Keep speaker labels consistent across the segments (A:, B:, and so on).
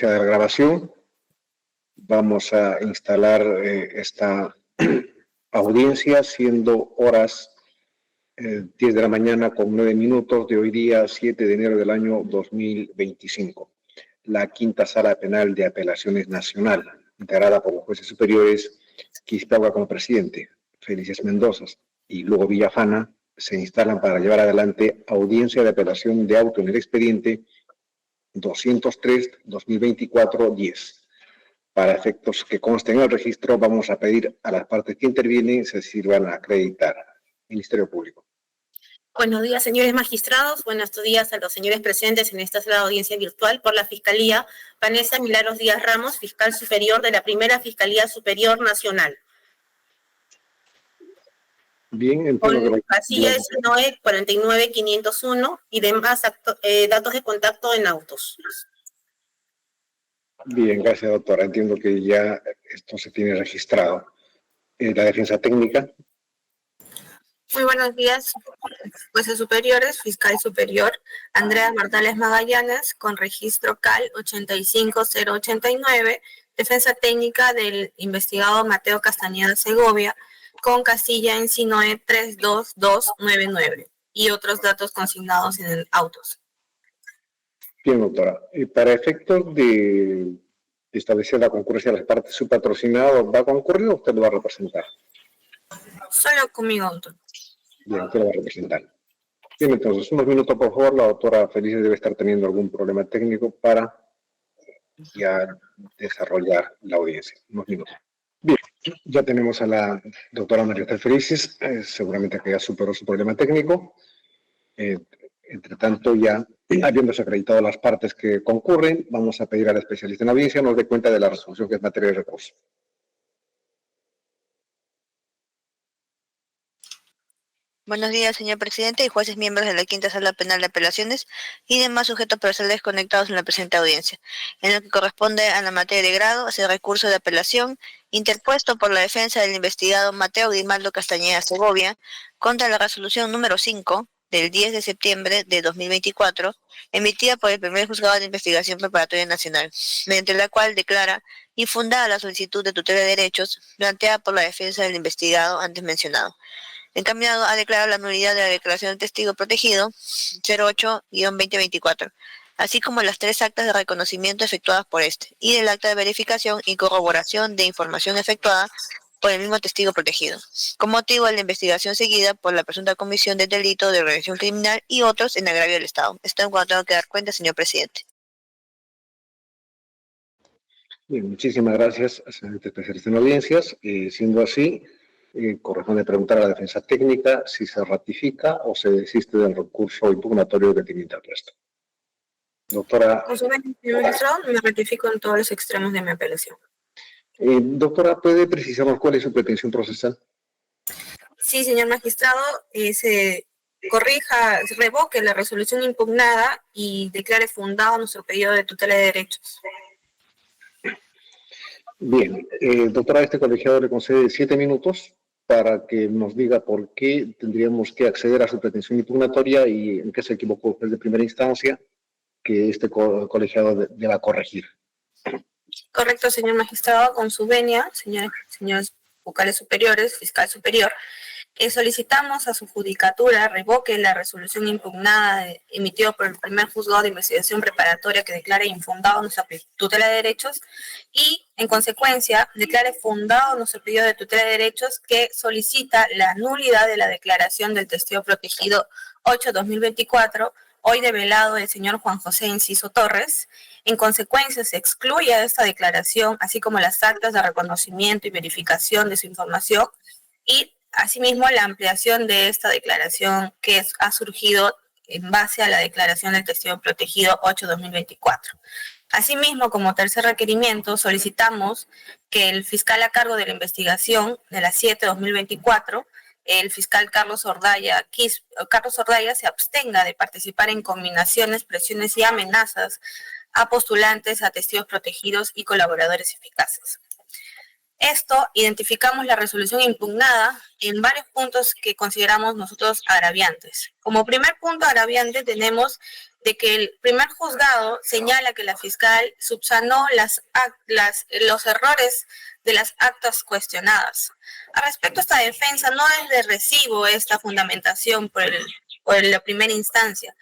A: iniciada la grabación. Vamos a instalar esta audiencia, siendo horas 10 de la mañana con 9 minutos de hoy día, 7 de enero del año 2025. La quinta sala penal de apelaciones nacional, integrada por los jueces superiores Quispeagua como presidente, Felices Mendoza y Lugo Villafana, se instalan para llevar adelante audiencia de apelación de auto en el expediente 203-2024-10. Para efectos que consten en el registro, vamos a pedir a las partes que intervienen se sirvan a acreditar. Ministerio Público.
B: Buenos días, señores magistrados. Buenos días a los señores presentes en esta sala de audiencia virtual por la Fiscalía. Vanessa Milagros Díaz Ramos, fiscal superior de la Primera Fiscalía Superior Nacional.
A: Bien, entiendo
B: con casilla de SINOE 49501 y demás datos de contacto en autos.
A: Bien, gracias, doctora. Entiendo que ya esto se tiene registrado. La defensa técnica.
C: Muy buenos días, jueces superiores, fiscal superior Andrea Martales Magallanes, con registro CAL 85089, defensa técnica del investigado Mateo Castañeda Segovia, con casilla en SINOE 32299 y otros datos consignados en autos.
A: Bien, doctora. Para efectos de establecer la concurrencia de las partes, su patrocinado va a concurrir o usted lo va a representar.
C: Solo conmigo, doctor.
A: Bien, usted lo va a representar. Bien, entonces, unos minutos, por favor. La doctora Felices debe estar teniendo algún problema técnico para ya desarrollar la audiencia. Unos minutos. Bien, ya tenemos a la doctora María Felices. Seguramente que ya superó su problema técnico. Entre tanto, ya habiéndose acreditado las partes que concurren, vamos a pedir al especialista en audiencia nos dé cuenta de la resolución que es materia de recurso.
D: Buenos días, señor presidente y jueces miembros de la Quinta Sala Penal de Apelaciones y demás sujetos procesales conectados en la presente audiencia. En lo que corresponde a la materia de grado, es el recurso de apelación interpuesto por la defensa del investigado Mateo Grimaldo Castañeda Segovia contra la resolución número 5 del 10 de septiembre de 2024, emitida por el primer juzgado de investigación preparatoria nacional, mediante la cual declara infundada la solicitud de tutela de derechos planteada por la defensa del investigado antes mencionado. Encaminado a declarar la nulidad de la declaración del testigo protegido 08-2024, así como las 3 actas de reconocimiento efectuadas por este, y del acta de verificación y corroboración de información efectuada por el mismo testigo protegido, con motivo de la investigación seguida por la presunta comisión del delito de organización criminal y otros en agravio del Estado. Esto en cuanto tengo que dar cuenta, señor presidente.
A: Bien, muchísimas gracias, señor especialista en audiencias. Siendo así, corresponde preguntar a la defensa técnica si se ratifica o se desiste del recurso impugnatorio que tiene interpuesto. Doctora.
C: Con su señor magistrado, me ratifico en todos los extremos de mi apelación.
A: Doctora, ¿puede precisarnos cuál es su pretensión procesal?
C: Sí, señor magistrado, se revoque la resolución impugnada y declare fundado nuestro pedido de tutela de derechos.
A: Bien, doctora, este colegiado le concede 7 minutos para que nos diga por qué tendríamos que acceder a su pretensión impugnatoria y en qué se equivocó usted de primera instancia que este colegiado deba corregir.
C: Correcto, señor magistrado, con su venia, señores vocales superiores, fiscal superior, solicitamos a su judicatura revoque la resolución impugnada emitida por el primer juzgado de investigación preparatoria que declare infundado nuestra tutela de derechos y, en consecuencia, declare fundado nuestro pedido de tutela de derechos que solicita la nulidad de la declaración del testigo protegido 8-2024, hoy develado el señor Juan José Enciso Torres. En consecuencia, se excluye de esta declaración, así como las actas de reconocimiento y verificación de su información y asimismo, la ampliación de esta declaración que ha surgido en base a la declaración del testigo protegido 8-2024. Asimismo, como tercer requerimiento, solicitamos que el fiscal a cargo de la investigación de la 7-2024, el fiscal Carlos Ordaya se abstenga de participar en combinaciones, presiones y amenazas a postulantes, a testigos protegidos y colaboradores eficaces. Esto, identificamos la resolución impugnada en varios puntos que consideramos nosotros agraviantes. Como primer punto agraviante tenemos de que el primer juzgado señala que la fiscal subsanó los errores de las actas cuestionadas. Al respecto, esta defensa no es de recibo esta fundamentación por la primera instancia,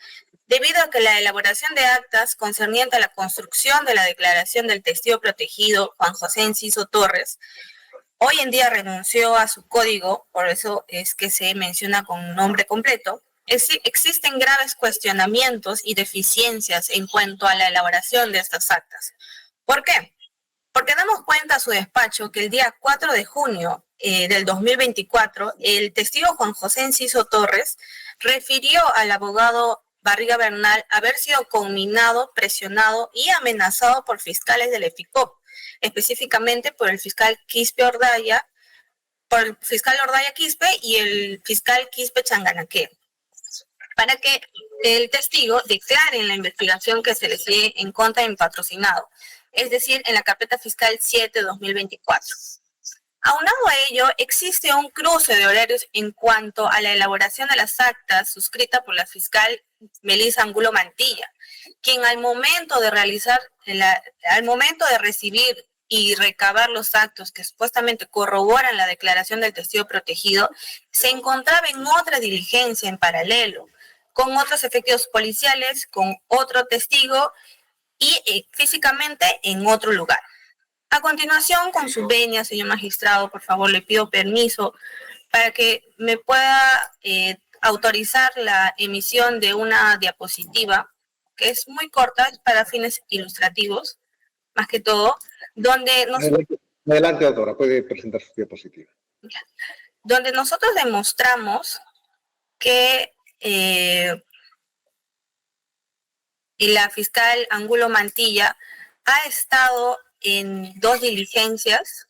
C: debido a que la elaboración de actas concerniente a la construcción de la declaración del testigo protegido, Juan José Enciso Torres, hoy en día renunció a su código, por eso es que se menciona con nombre completo. Existen graves cuestionamientos y deficiencias en cuanto a la elaboración de estas actas. ¿Por qué? Porque damos cuenta a su despacho que el día 4 de junio del 2024, el testigo Juan José Enciso Torres refirió al abogado Barriga Bernal haber sido conminado, presionado y amenazado por fiscales del EFICOP, específicamente por el fiscal Ordaya Quispe y el fiscal Quispe Changanaque, para que el testigo declare en la investigación que se le sigue en contra de patrocinado, es decir, en la carpeta fiscal 7-2024. Aunado a ello, existe un cruce de horarios en cuanto a la elaboración de las actas suscrita por la fiscal Melissa Angulo Mantilla, quien al momento de recibir y recabar los actos que supuestamente corroboran la declaración del testigo protegido, se encontraba en otra diligencia en paralelo, con otros efectivos policiales, con otro testigo y físicamente en otro lugar. A continuación, con su venia, señor magistrado, por favor, le pido permiso para que me pueda autorizar la emisión de una diapositiva, que es muy corta, es para fines ilustrativos, más que todo, donde
A: Adelante, doctora, puede presentar su diapositiva.
C: Donde nosotros demostramos que la fiscal Angulo Mantilla ha estado en 2 diligencias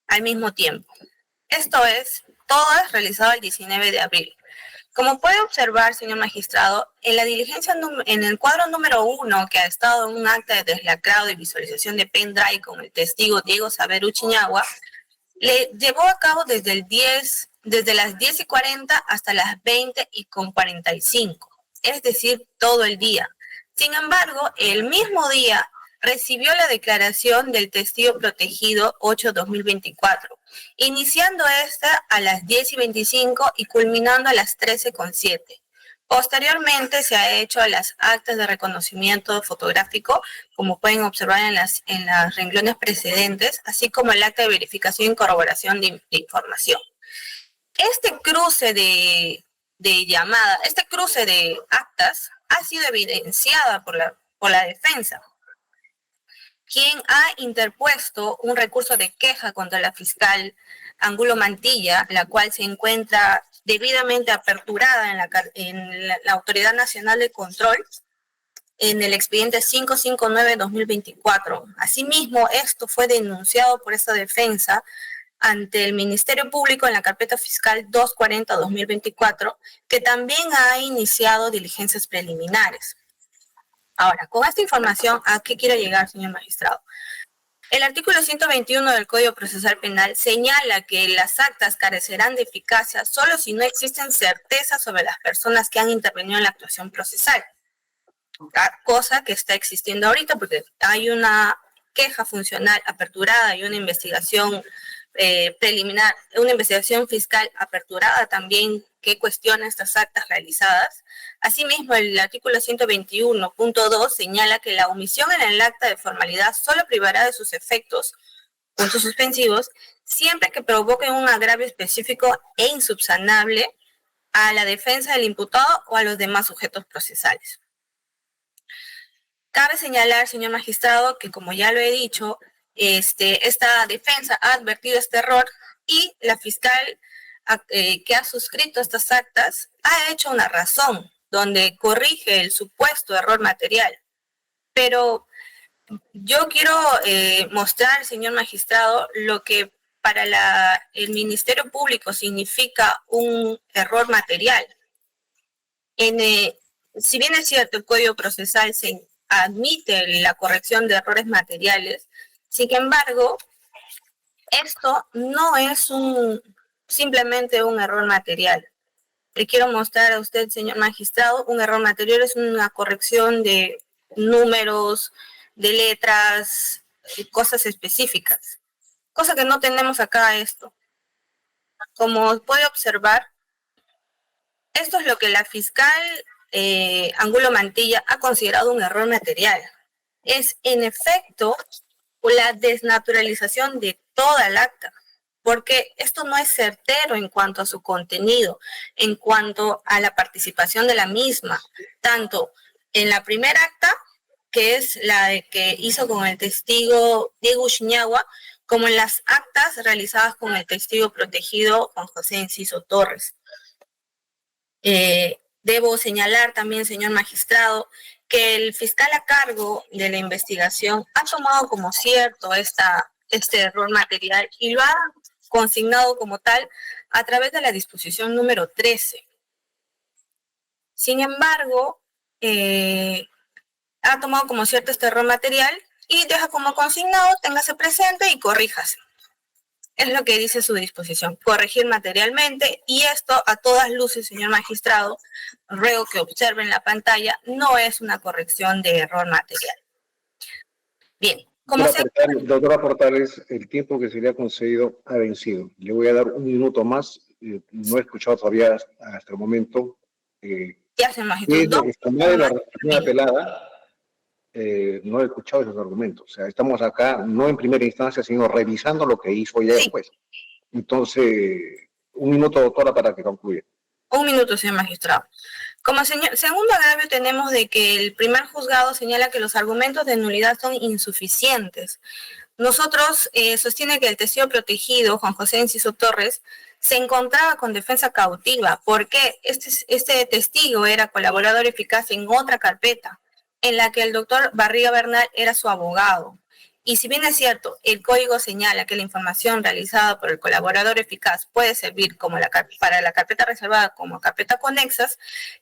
C: al mismo tiempo. Esto es, todas realizadas el 19 de abril. Como puede observar, señor magistrado, en la diligencia, en el cuadro número 1, que ha estado en un acta de deslacrado y visualización de pendrive con el testigo Diego Saveru Chiñagua, le llevó a cabo desde las 10:40 hasta las 20:45, es decir, todo el día. Sin embargo, el mismo día recibió la declaración del testigo protegido 8-2024, iniciando esta a las 10:25 y culminando a las 13:07. Posteriormente se ha hecho las actas de reconocimiento fotográfico, como pueden observar en las renglones precedentes, así como el acta de verificación y corroboración de información. Este cruce de actas ha sido evidenciada por la defensa, quien ha interpuesto un recurso de queja contra la fiscal Angulo Mantilla, la cual se encuentra debidamente aperturada en la Autoridad Nacional de Control en el expediente 559-2024. Asimismo, esto fue denunciado por esta defensa ante el Ministerio Público en la carpeta fiscal 240-2024, que también ha iniciado diligencias preliminares. Ahora, con esta información, ¿a qué quiero llegar, señor magistrado? El artículo 121 del Código Procesal Penal señala que las actas carecerán de eficacia solo si no existen certezas sobre las personas que han intervenido en la actuación procesal. Cosa que está existiendo ahorita porque hay una queja funcional aperturada y una investigación preliminar, una investigación fiscal aperturada también que cuestiona estas actas realizadas. Asimismo, el artículo 121.2 señala que la omisión en el acta de formalidad solo privará de sus efectos, puntos suspensivos, siempre que provoque un agravio específico e insubsanable a la defensa del imputado o a los demás sujetos procesales. Cabe señalar, señor magistrado, que como ya lo he dicho, esta defensa ha advertido este error y la fiscal que ha suscrito estas actas ha hecho una razón donde corrige el supuesto error material. Pero yo quiero mostrar, señor magistrado, lo que para el Ministerio Público significa un error material. Si bien es cierto, el Código Procesal se admite la corrección de errores materiales, sin embargo, esto no es simplemente un error material. le quiero mostrar a usted, señor magistrado, un error material es una corrección de números, de letras, cosas específicas, cosa que no tenemos acá esto. Como puede observar, esto es lo que la fiscal Angulo Mantilla ha considerado un error material. Es, en efecto, la desnaturalización de toda el acta, porque esto no es certero en cuanto a su contenido, en cuanto a la participación de la misma, tanto en la primera acta, que es la de que hizo con el testigo Diego Uchiñagua, como en las actas realizadas con el testigo protegido Juan José Enciso Torres. Debo señalar también, señor magistrado, que el fiscal a cargo de la investigación ha tomado como cierto este error material y lo ha consignado como tal a través de la disposición número 13. Sin embargo, ha tomado como cierto este error material y deja como consignado, téngase presente y corríjase. Es lo que dice su disposición, corregir materialmente, y esto a todas luces, señor magistrado, ruego que observen la pantalla, no es una corrección de error material. Bien, como
A: Doctora Portales, el tiempo que se le ha concedido ha vencido. Le voy a dar un minuto más. No he escuchado todavía hasta el momento.
C: Ya, señor magistrado.
A: De la resolución apelada, no he escuchado esos argumentos. O sea, estamos acá no en primera instancia, sino revisando lo que hizo ella después. Entonces, un minuto, doctora, para que concluya.
C: Un minuto, señor magistrado. Como segundo agravio tenemos de que el primer juzgado señala que los argumentos de nulidad son insuficientes. Nosotros sostiene que el testigo protegido, Juan José Enciso Torres, se encontraba con defensa cautiva porque este testigo era colaborador eficaz en otra carpeta, en la que el doctor Barriga Bernal era su abogado. Y si bien es cierto, el código señala que la información realizada por el colaborador eficaz puede servir como para la carpeta reservada como carpeta conexas,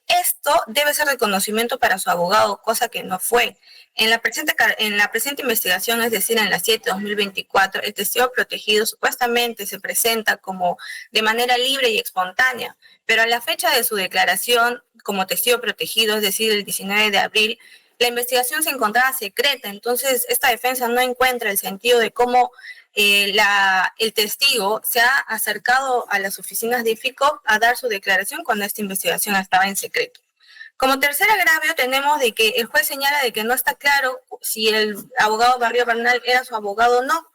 C: esto debe ser reconocimiento para su abogado, cosa que no fue. En la presente investigación, es decir, en la 7/2024, el testigo protegido supuestamente se presenta como de manera libre y espontánea, pero a la fecha de su declaración como testigo protegido, es decir, el 19 de abril, la investigación se encontraba secreta. Entonces esta defensa no encuentra el sentido de cómo el testigo se ha acercado a las oficinas de FICOP a dar su declaración cuando esta investigación estaba en secreto. Como tercer agravio tenemos de que el juez señala de que no está claro si el abogado Barriga Bernal era su abogado o no,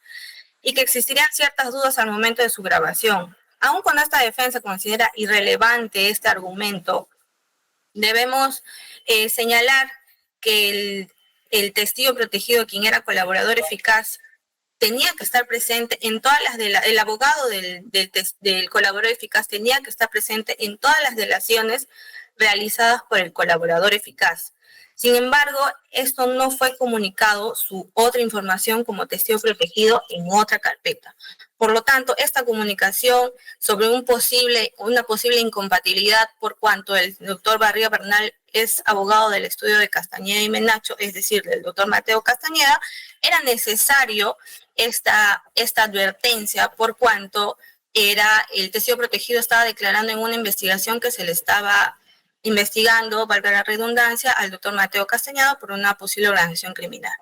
C: y que existirían ciertas dudas al momento de su grabación. Aun cuando esta defensa considera irrelevante este argumento, debemos señalar que el testigo protegido, quien era colaborador eficaz, tenía que estar presente en todas las el abogado del colaborador eficaz tenía que estar presente en todas las delaciones realizadas por el colaborador eficaz. Sin embargo, esto no fue comunicado, su otra información como testigo protegido, en otra carpeta. Por lo tanto, esta comunicación sobre una posible incompatibilidad por cuanto el doctor Barriga Bernal es abogado del estudio de Castañeda y Menacho, es decir, del doctor Mateo Castañeda, era necesario esta advertencia por cuanto el testigo protegido estaba declarando en una investigación que se le estaba investigando, valga la redundancia, al doctor Mateo Castañeda por una posible organización criminal.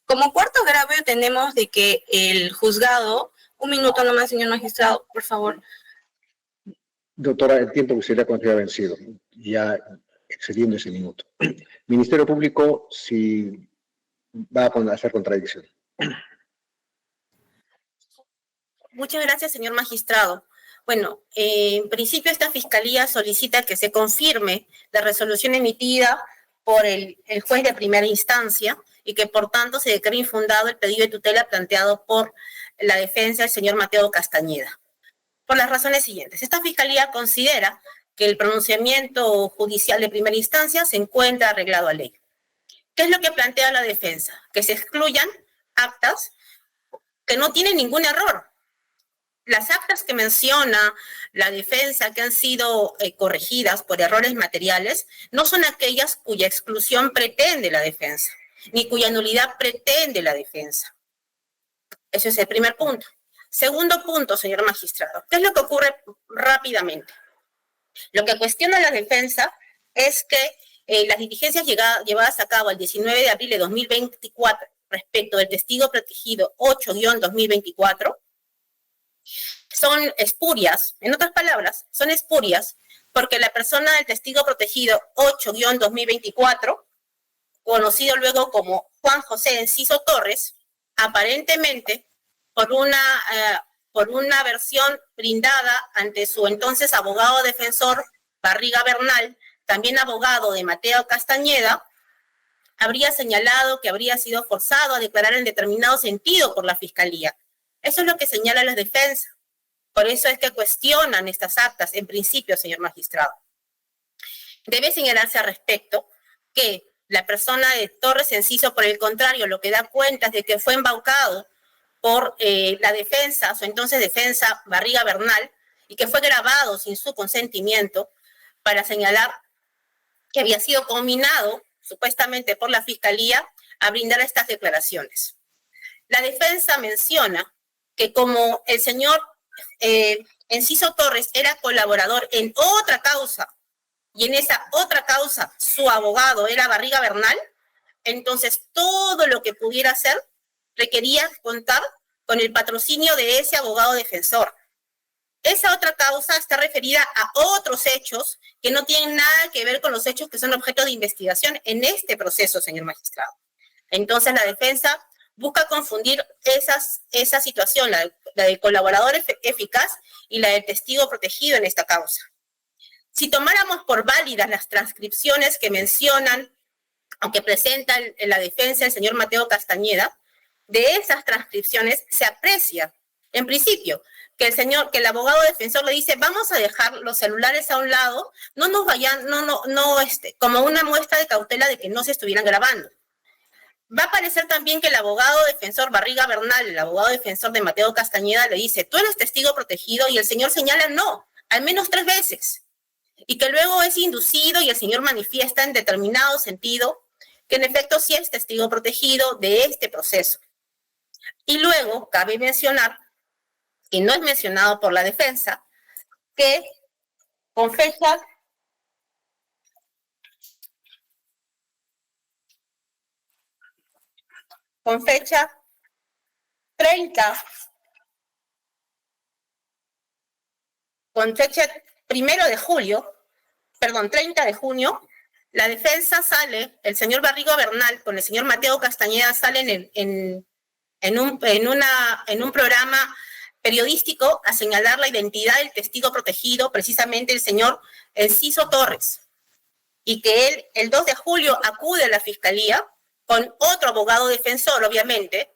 C: Como cuarto agravio tenemos de que el juzgado, un minuto nomás, señor magistrado, por favor.
A: Doctora, el tiempo que se le ha concedido vencido, ya excediendo ese minuto. Ministerio Público, si va a hacer contradicción.
B: Muchas gracias, señor magistrado. Bueno, en principio esta fiscalía solicita que se confirme la resolución emitida por el juez de primera instancia y que por tanto se declare infundado el pedido de tutela planteado por la defensa del señor Mateo Castañeda. Por las razones siguientes. Esta fiscalía considera que el pronunciamiento judicial de primera instancia se encuentra arreglado a ley. ¿Qué es lo que plantea la defensa? Que se excluyan actas que no tienen ningún error. Las actas que menciona la defensa que han sido corregidas por errores materiales no son aquellas cuya exclusión pretende la defensa, ni cuya nulidad pretende la defensa. Ese es el primer punto. Segundo punto, señor magistrado. ¿Qué es lo que ocurre rápidamente? Lo que cuestiona la defensa es que las diligencias llevadas a cabo el 19 de abril de 2024 respecto del testigo protegido 8-2024 son espurias. En otras palabras, son espurias porque la persona del testigo protegido 8-2024, conocido luego como Juan José Enciso Torres, aparentemente por una versión brindada ante su entonces abogado defensor Barriga Bernal, también abogado de Mateo Castañeda, habría señalado que habría sido forzado a declarar en determinado sentido por la Fiscalía. Eso es lo que señala la defensa. Por eso es que cuestionan estas actas, en principio, señor magistrado. Debe señalarse al respecto que la persona de Torres Enciso, por el contrario, lo que da cuenta es de que fue embaucado por la defensa, su entonces defensa Barriga Bernal, y que fue grabado sin su consentimiento para señalar que había sido combinado, supuestamente por la Fiscalía, a brindar estas declaraciones. La defensa menciona que como el señor Enciso Torres era colaborador en otra causa, y en esa otra causa su abogado era Barriga Bernal, entonces todo lo que pudiera hacer requería contar con el patrocinio de ese abogado defensor. Esa otra causa está referida a otros hechos que no tienen nada que ver con los hechos que son objeto de investigación en este proceso, señor magistrado. Entonces la defensa busca confundir esa situación, la del colaborador eficaz y la del testigo protegido en esta causa. Si tomáramos por válidas las transcripciones que mencionan, aunque presenta la defensa el señor Mateo Castañeda, de esas transcripciones se aprecia, en principio, que el abogado defensor le dice, vamos a dejar los celulares a un lado, no nos vayan, como una muestra de cautela de que no se estuvieran grabando. Va a parecer también que el abogado defensor Barriga Bernal, el abogado defensor de Mateo Castañeda, le dice, tú eres testigo protegido, y el señor señala no, al menos 3 veces. Y que luego es inducido y el señor manifiesta en determinado sentido que en efecto sí es testigo protegido de este proceso. Y luego cabe mencionar, y no es mencionado por la defensa, que con fecha con fecha 30 de junio, la defensa sale, el señor Barriga Bernal con el señor Mateo Castañeda salen en un programa periodístico a señalar la identidad del testigo protegido, precisamente el señor Enciso Torres, y que él el 2 de julio acude a la Fiscalía con otro abogado defensor, obviamente,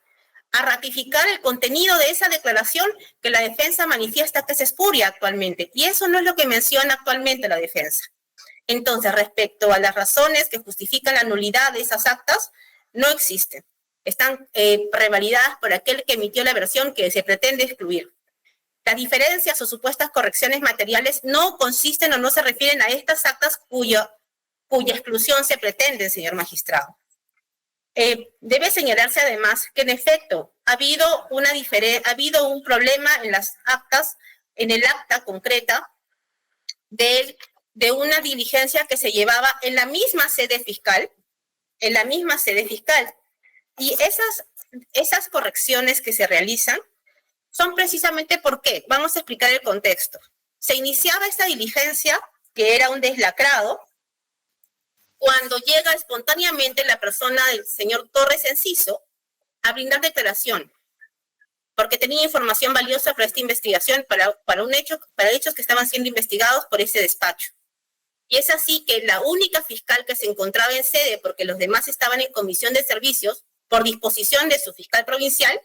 B: a ratificar el contenido de esa declaración que la defensa manifiesta que es espuria actualmente. Y eso no es lo que menciona actualmente la defensa. Entonces, respecto a las razones que justifican la nulidad de esas actas, no existen. Están revalidadas por aquel que emitió la versión que se pretende excluir. Las diferencias o supuestas correcciones materiales no consisten o no se refieren a estas actas cuya exclusión se pretende, señor magistrado. Debe señalarse además que en efecto ha habido un problema en las actas, en el acta concreta de una diligencia que se llevaba en la misma sede fiscal, y esas correcciones que se realizan son precisamente ¿por qué? Vamos a explicar el contexto. Se iniciaba esta diligencia, que era un deslacrado, cuando llega espontáneamente la persona del señor Torres Enciso a brindar declaración, porque tenía información valiosa para esta investigación, para hechos que estaban siendo investigados por ese despacho. Y es así que la única fiscal que se encontraba en sede, porque los demás estaban en comisión de servicios, por disposición de su fiscal provincial,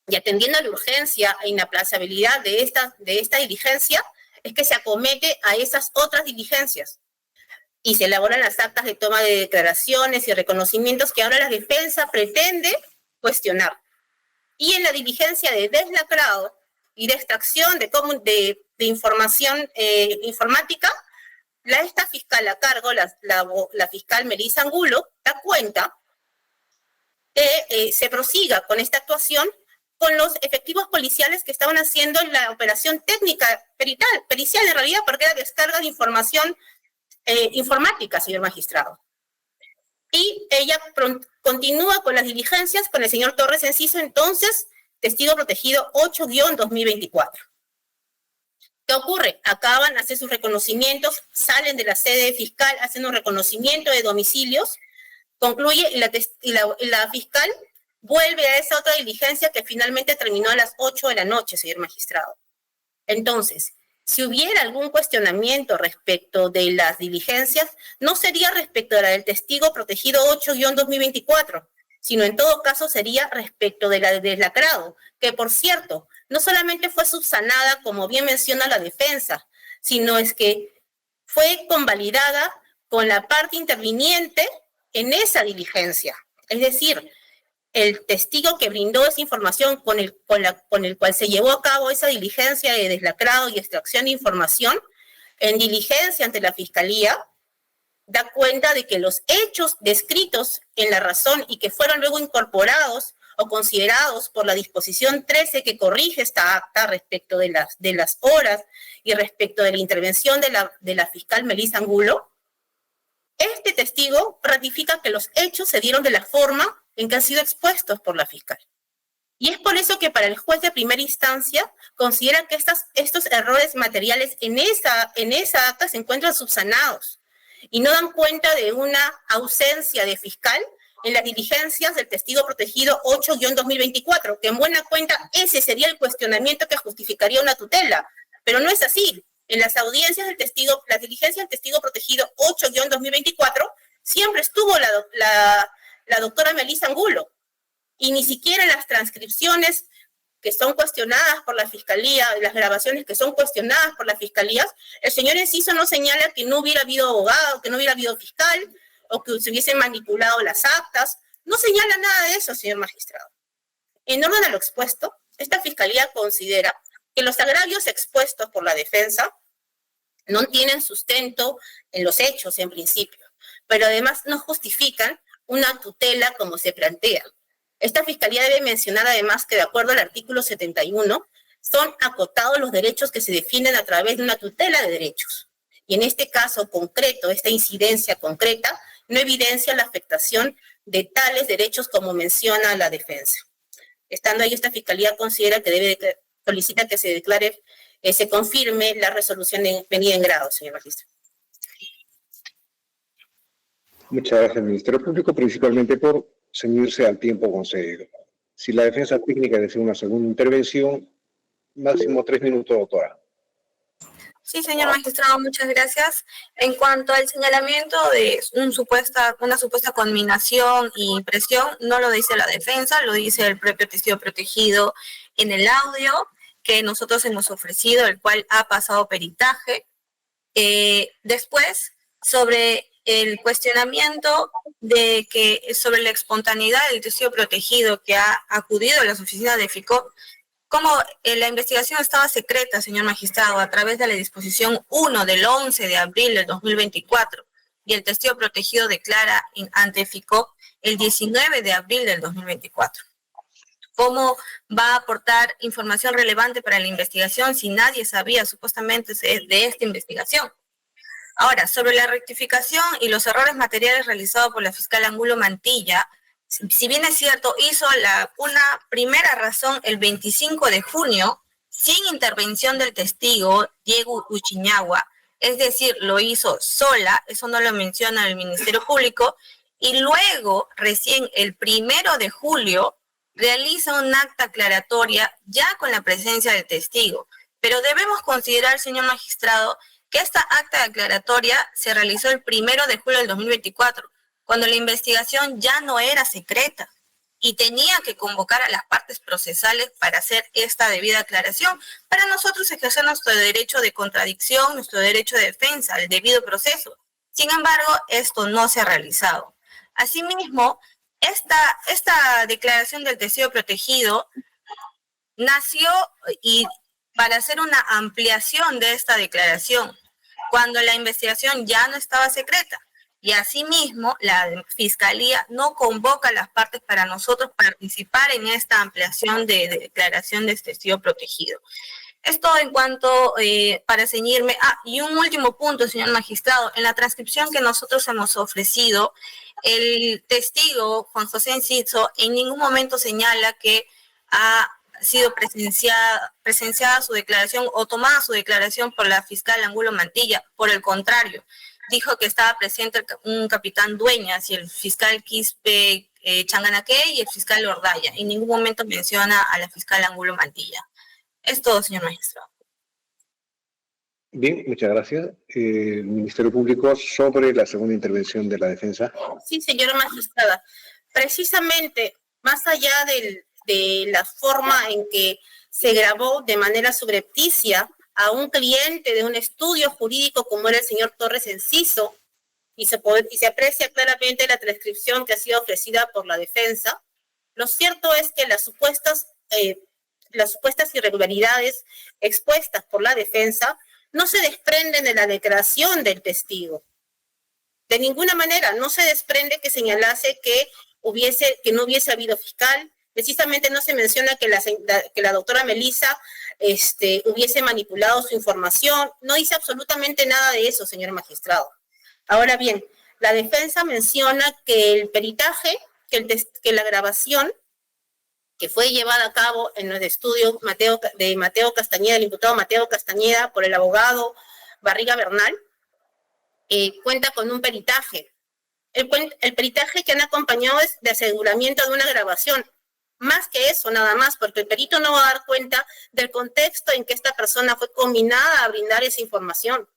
B: y atendiendo a la urgencia e inaplazabilidad de esta diligencia, es que se acomete a esas otras diligencias. Y se elaboran las actas de toma de declaraciones y reconocimientos que ahora la defensa pretende cuestionar. Y en la diligencia de deslacrado y de extracción de información informática, esta fiscal a cargo, la fiscal Melissa Angulo, da cuenta que se prosiga con esta actuación con los efectivos policiales que estaban haciendo la operación técnica, pericial en realidad, porque era descarga de información informática, señor magistrado. Y ella continúa con las diligencias con el señor Torres Enciso, entonces testigo protegido 8-2024. ¿Qué ocurre? Acaban, hacen sus reconocimientos, salen de la sede fiscal, hacen un reconocimiento de domicilios, concluye y la fiscal vuelve a esa otra diligencia que finalmente terminó a las 8 de la noche, señor magistrado. Entonces, si hubiera algún cuestionamiento respecto de las diligencias, no sería respecto a la del testigo protegido 8-2024, sino en todo caso sería respecto de la de deslacrado, que por cierto, no solamente fue subsanada, como bien menciona la defensa, sino es que fue convalidada con la parte interviniente en esa diligencia. Es decir, el testigo que brindó esa información con el cual se llevó a cabo esa diligencia de deslacrado y extracción de información, en diligencia ante la Fiscalía, da cuenta de que los hechos descritos en la razón y que fueron luego incorporados o considerados por la disposición 13 que corrige esta acta respecto de las horas y respecto de la intervención de la fiscal Melissa Angulo, este testigo ratifica que los hechos se dieron de la forma en que han sido expuestos por la fiscal. Y es por eso que para el juez de primera instancia considera que estos errores materiales en esa acta se encuentran subsanados y no dan cuenta de una ausencia de fiscal en las diligencias del testigo protegido 8-2024, que en buena cuenta ese sería el cuestionamiento que justificaría una tutela, pero no es así. En las audiencias del testigo, las diligencias del testigo protegido 8-2024, siempre estuvo la doctora Melissa Angulo, y ni siquiera en las transcripciones que son cuestionadas por la Fiscalía, las grabaciones que son cuestionadas por las Fiscalías, el señor Enciso no señala que no hubiera habido abogado, que no hubiera habido fiscal, o que se hubiesen manipulado las actas. No señala nada de eso, señor magistrado. En orden a lo expuesto, esta Fiscalía considera que los agravios expuestos por la defensa no tienen sustento en los hechos, en principio, pero además no justifican una tutela como se plantea. Esta Fiscalía debe mencionar además que de acuerdo al artículo 71, son acotados los derechos que se definen a través de una tutela de derechos. Y en este caso concreto, esta incidencia concreta, no evidencia la afectación de tales derechos como menciona la defensa. Estando ahí, esta Fiscalía considera que solicita que se declare, se confirme la resolución venida en grado, señor magistrado.
A: Muchas gracias, Ministerio Público, principalmente por ceñirse al tiempo concedido. Si la defensa técnica desea una segunda intervención, máximo 3 minutos, doctora.
C: Sí, señor magistrado, muchas gracias. En cuanto al señalamiento de una supuesta conminación y impresión, no lo dice la defensa, lo dice el propio testigo protegido en el audio que nosotros hemos ofrecido, el cual ha pasado peritaje. Después, sobre el cuestionamiento sobre la espontaneidad del testigo protegido que ha acudido a las oficinas de FICOP, como la investigación estaba secreta, señor magistrado, a través de la disposición 1 del 11 de abril del 2024, y el testigo protegido declara ante FICOP el 19 de abril del 2024. ¿Cómo va a aportar información relevante para la investigación si nadie sabía supuestamente de esta investigación? Ahora, sobre la rectificación y los errores materiales realizados por la fiscal Angulo Mantilla, si bien es cierto, hizo una primera razón el 25 de junio, sin intervención del testigo Diego Uchiñagua, es decir, lo hizo sola, eso no lo menciona el Ministerio Público, y luego, recién el 1 de julio, realiza un acta aclaratoria ya con la presencia del testigo. Pero debemos considerar, señor magistrado, que esta acta aclaratoria se realizó el 1 de julio del 2024, cuando la investigación ya no era secreta y tenía que convocar a las partes procesales para hacer esta debida aclaración, para nosotros ejercer nuestro derecho de contradicción, nuestro derecho de defensa, el debido proceso. Sin embargo, esto no se ha realizado. Asimismo, esta declaración del testigo protegido nació para hacer una ampliación de esta declaración, cuando la investigación ya no estaba secreta. Y asimismo, la Fiscalía no convoca a las partes para nosotros participar en esta ampliación de declaración de testigo protegido. Esto en cuanto, para ceñirme, y un último punto, señor magistrado, en la transcripción que nosotros hemos ofrecido, el testigo Juan José Enciso en ningún momento señala que ha sido presenciada su declaración o tomada su declaración por la fiscal Angulo Mantilla. Por el contrario, dijo que estaba presente un capitán Dueñas y el fiscal Quispe Changanaque y el fiscal Ordaya. En ningún momento menciona a la fiscal Angulo Mantilla. Es todo, señor magistrado.
A: Bien, muchas gracias. Ministerio Público, sobre la segunda intervención de la defensa.
B: Sí, señora magistrada. Precisamente, más allá de la forma en que se grabó de manera subrepticia a un cliente de un estudio jurídico como era el señor Torres Enciso, y se aprecia claramente la transcripción que ha sido ofrecida por la defensa, lo cierto es que las supuestas irregularidades expuestas por la defensa no se desprenden de la declaración del testigo. De ninguna manera, no se desprende que señalase que no hubiese habido fiscal. Precisamente no se menciona que la doctora Melissa hubiese manipulado su información. No dice absolutamente nada de eso, señor magistrado. Ahora bien, la defensa menciona que el peritaje, que la grabación que fue llevada a cabo en el estudio de Mateo Castañeda, el imputado Mateo Castañeda, por el abogado Barriga Bernal, cuenta con un peritaje. El peritaje que han acompañado es de aseguramiento de una grabación. Más que eso, nada más, porque el perito no va a dar cuenta del contexto en que esta persona fue combinada a brindar esa información.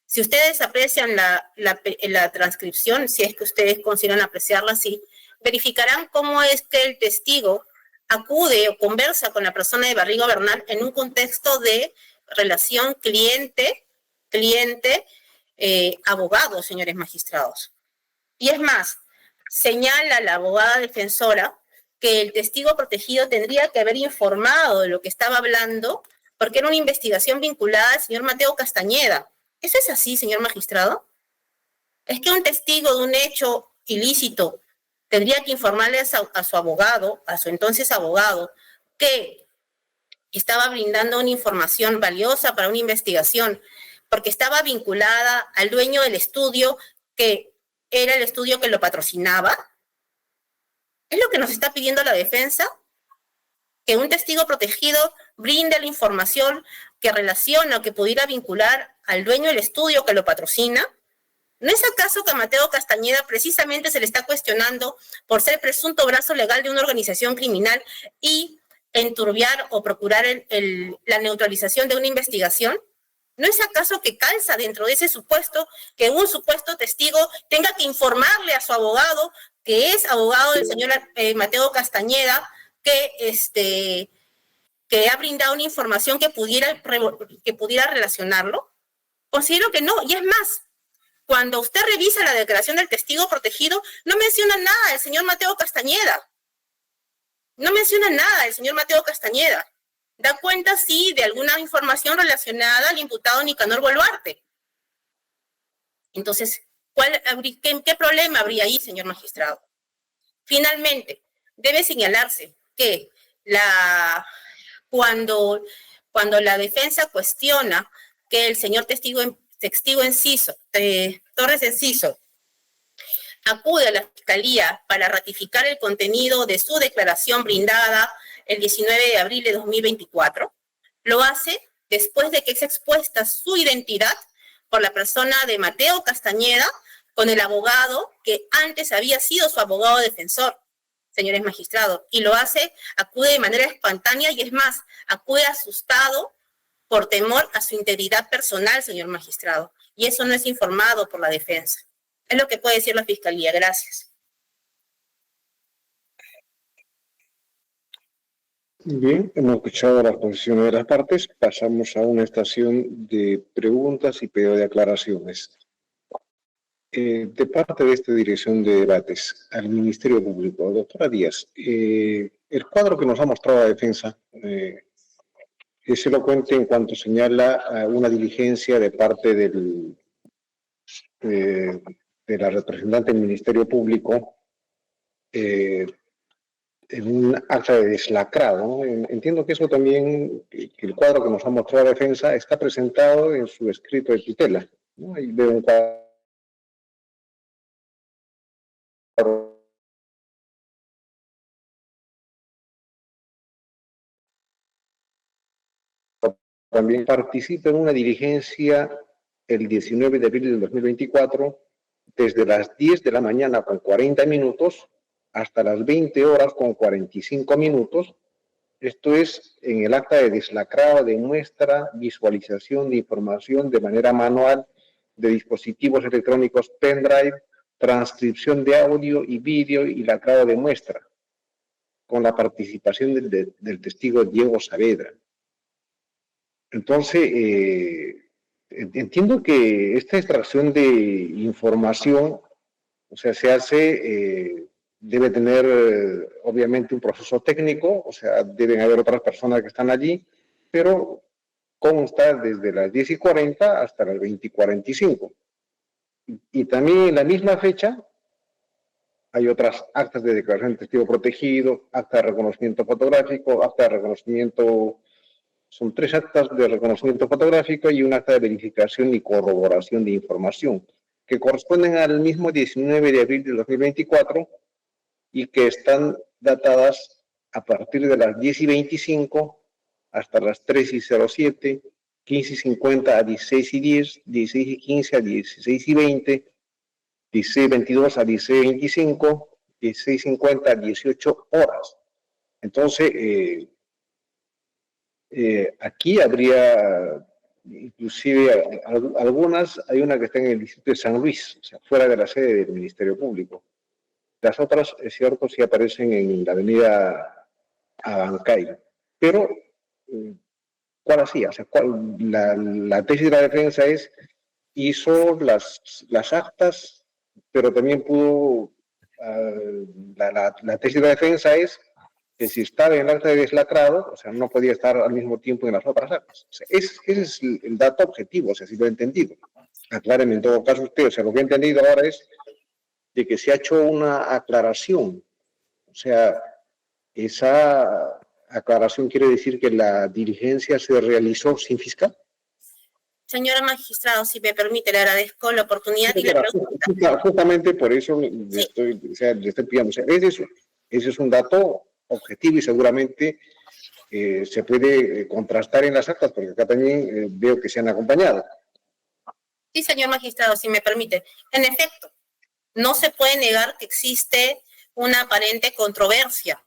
B: Si ustedes aprecian la transcripción, si es que ustedes consideran apreciarla así, verificarán cómo es que el testigo acude o conversa con la persona de Barriga Bernal en un contexto de relación cliente-abogado, señores magistrados. Y es más, señala la abogada defensora que el testigo protegido tendría que haber informado de lo que estaba hablando porque era una investigación vinculada al señor Mateo Castañeda. ¿Eso es así, señor magistrado? ¿Es que un testigo de un hecho ilícito tendría que informarle a su abogado, a su entonces abogado, que estaba brindando una información valiosa para una investigación porque estaba vinculada al dueño del estudio, que era el estudio que lo patrocinaba? ¿Es lo que nos está pidiendo la defensa? Que un testigo protegido brinde la información que relaciona o que pudiera vincular al dueño del estudio que lo patrocina. ¿No es acaso que a Mateo Castañeda precisamente se le está cuestionando por ser presunto brazo legal de una organización criminal y enturbiar o procurar la neutralización de una investigación? ¿No es acaso que calza dentro de ese supuesto que un supuesto testigo tenga que informarle a su abogado, que es abogado del señor Mateo Castañeda, que ha brindado una información que pudiera relacionarlo? Considero que no, y es más, cuando usted revisa la declaración del testigo protegido, no menciona nada del señor Mateo Castañeda. No menciona nada del señor Mateo Castañeda. Da cuenta, sí, de alguna información relacionada al imputado Nicanor Boluarte. Entonces, ¿qué problema habría ahí, señor magistrado? Finalmente, debe señalarse que cuando la defensa cuestiona que el señor testigo Enciso, Torres Enciso, acude a la Fiscalía para ratificar el contenido de su declaración brindada el 19 de abril de 2024, lo hace después de que es expuesta su identidad por la persona de Mateo Castañeda con el abogado que antes había sido su abogado defensor, señores magistrados, y lo hace, acude de manera espontánea y es más, acude asustado por temor a su integridad personal, señor magistrado, y eso no es informado por la defensa. Es lo que puede decir la Fiscalía. Gracias.
A: Bien, hemos escuchado las posiciones de las partes. Pasamos a una estación de preguntas y pedido de aclaraciones. De parte de esta dirección de debates al Ministerio Público, doctora Díaz, el cuadro que nos ha mostrado la defensa es elocuente en cuanto señala una diligencia de parte de la representante del Ministerio Público en un acta de deslacrado, ¿no? Entiendo que eso también, que el cuadro que nos ha mostrado la defensa está presentado en su escrito de tutela, ¿no? Ahí veo un cuadro también participa en una diligencia el 19 de abril del 2024 desde las 10 de la mañana con 40 minutos hasta las 20 horas con 45 minutos. Esto es en el acta de deslacrado de muestra, visualización de información de manera manual de dispositivos electrónicos pendrive, transcripción de audio y vídeo y lacrado de muestra, con la participación del testigo Diego Saavedra. Entonces, entiendo que esta extracción de información, o sea, se hace, debe tener obviamente un proceso técnico, o sea, deben haber otras personas que están allí, pero consta desde las 10:40 hasta las 20:45. Y también en la misma fecha hay otras actas de declaración de testigo protegido, acta de reconocimiento fotográfico, acta de reconocimiento. Son 3 actas de reconocimiento fotográfico y un acta de verificación y corroboración de información, que corresponden al mismo 19 de abril de 2024 y que están datadas a partir de las 10:25 hasta las 13:07, 15:50 a 16:10, 16:15 a 16:20, 16:22 a 16:25, 16:50 a 18 horas. Entonces, aquí habría inclusive algunas, hay una que está en el distrito de San Luis, o sea, fuera de la sede del Ministerio Público. Las otras, es cierto, sí aparecen en la avenida Abancay. Pero, ¿cuál hacía? O sea, la tesis de la defensa es, hizo las actas, pero también pudo, la tesis de la defensa es que si estaba en el acta de deslacrado, o sea, no podía estar al mismo tiempo en las otras actas. O sea, ese es el dato objetivo, o sea, si lo he entendido. Acláreme en todo caso usted, o sea, lo que he entendido ahora es de que se ha hecho una aclaración. O sea, esa aclaración quiere decir que la diligencia se realizó sin fiscal.
B: Señora magistrado, si me permite, le agradezco la oportunidad y la pregunta.
A: Justamente por eso le estoy pidiendo. O sea, ese es un dato objetivo y seguramente se puede contrastar en las actas, porque acá también veo que se han acompañado.
B: Sí, señor magistrado, si me permite. En efecto, no se puede negar que existe una aparente controversia